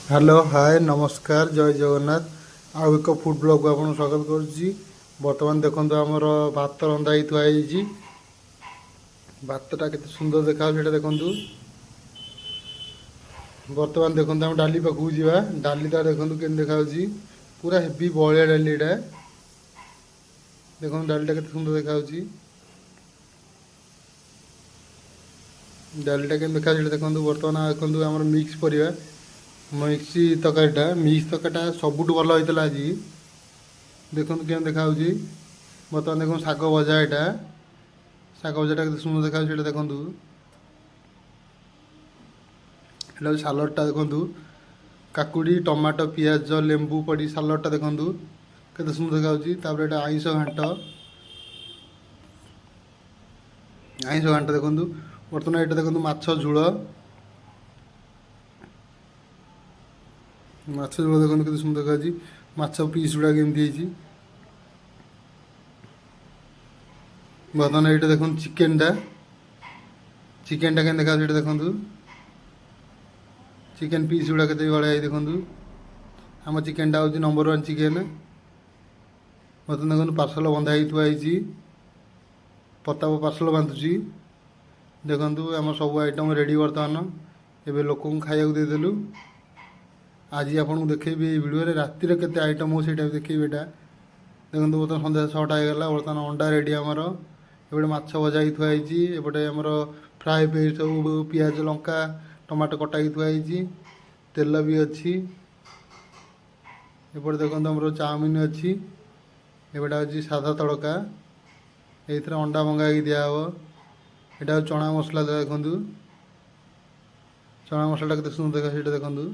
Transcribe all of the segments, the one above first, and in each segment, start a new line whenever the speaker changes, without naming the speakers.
Hello hi नमस्कार जय जगन्नाथ आउ एक फूड ब्लॉग को आपन स्वागत करुच्ची। बर्तमान देखो आमर भात रंधा ही थुआई भातटा केते सुंदर देखा देखु। बर्तमान देखो आम डाली पाखक जा डालीटा देखो के देखा पूरा हेवी बलिया डाली एटा देखो डालीटा केते सुंदर देखा डालीटा के देखा देखो। बर्तमान देखो आम मिक्स परिया मिक्स तरकारीटा मिक्स तरकारीटा सबुठ भल होता आज देखो क्या देखा। बर्तमान देखो शाग भजा यहाँ शाग भजाटा के सुंदर देखा देखु। यहाँ सालडटा देखु काकुड़ी टमाटो पियाज लेंबू पड़ी सालडटा देखु केते सुंदर देखा। यहाँ आईष घाट देखु। बर्तमान यहाँ देखो माछ झोल माछ झोल देखो केते सुंदर देखा। माछ पीस गुड़ा केमती बर्तमान ये देखो चिकेनटा चिकेनटा के देखा देखु। चिकेन पीस गुड़ा के भाई देखु। आम चिकेनटा हूँ नंबर 1 चिकेन। बर्तमान देखो पार्सल बंधा ही थुआई प्रताप पार्सल बांधुची देखु। आम सब आइटम रेडी बर्तमान एवं लोक खाया देदेलु। आज आपको देखेबी भिडियो राति केते आइटम हो सीटा देखेबी एटा देखो। बर्तमान सन्ध्या 6टा होगा बर्तमान अंडा रेडी आमर एपटे माछ भजा ही थुआई एपटे आमर फ्राए पे सब पियाज लंका टमाटो कटा ही थुआई तेल भी अच्छी एपटे देखो आमर चाउमिन अच्छी एपटे हूँ साधा तड़का ये अंडा भंगा दिहब यहाँ चना मसला देखु। चना मसला के सुंदर देखा देखु।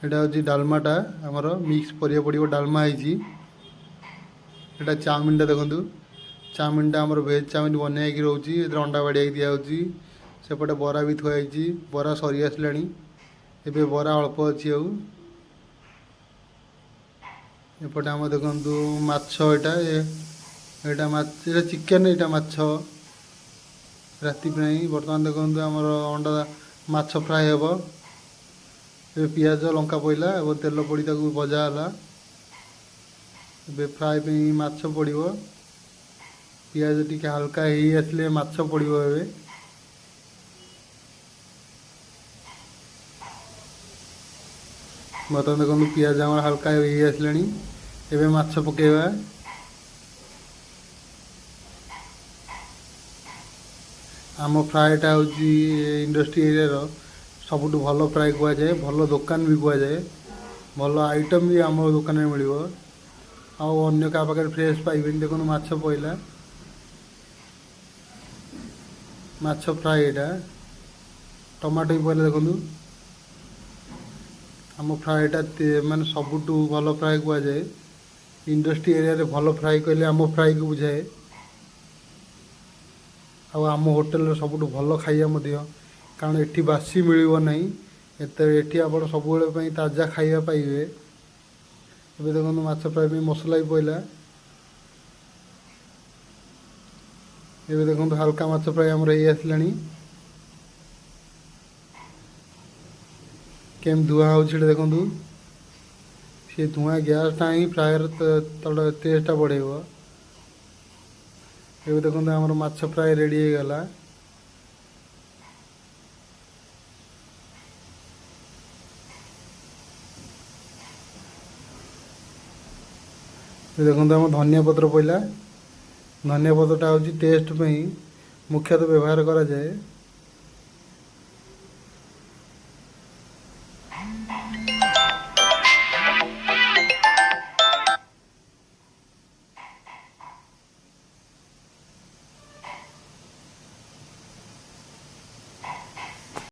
यहाँ हूँ डालमाटा आमर मिक्स परिया पड़ो डालमा है। यहाँ चाउमिनटा देखु चाउमिनटा आमर भेज चाउमिन बनैकी रोचे अंडा बाड़िया दिखाई सेपटे बरा भी थुआई बरा सरी आसला एवं बरा अल्प अच्छी आउ एपटे आम देखु माछ यहाँ माछ चिकेन यहाँ माछ राति बर्तमान देखो आमर अंडा माछ फ्राए हे पियाज लंका पड़ा और तेल पड़ी भजा है फ्राए पे माछ पड़ो पियाज टी हल्का ही आसले माछ पड़ो ए बर्तमान देखो पियाज आम हल्का ही आसला एवं माछ पकेवा आम फ्राएटा हूँ इंडस्ट्री एरिया सबुठ भल फ्राए कहुए भल दुकान भी कहुए भल आइटम भी आम दुकान में मिल अन्य क्या पाखे फ्रेश पाइबे देखो माछ पड़ा माछ फ्राए यहाँ टमाटो भी पहले देखु। आम फ्राएटा माने सबुठ भल फ्राए कहुए इंडस्ट्री एरिया भल फ्राए कहले आम फ्राए को बुझाए आम होटेल सबुठ भल खाइबा कारण एटी बासी मिलना एटी आप सब ताजा खाइबा पाइबे। ये देखो माछ फ्राए मसला भी पड़ा ये देखो हल्का माछ फ्राए आमर ये आसला केम धुआं हो देखु। सी धुआं गैसटा ही फ्राएर टेस्टा बढ़ेब। ये देखो आमर माछ फ्राए रेडी हो गला देखो आम धनिया पत्र पड़ा धनिया पत्रटा हूँ टेस्ट मुख्यतः व्यवहार करा जाए।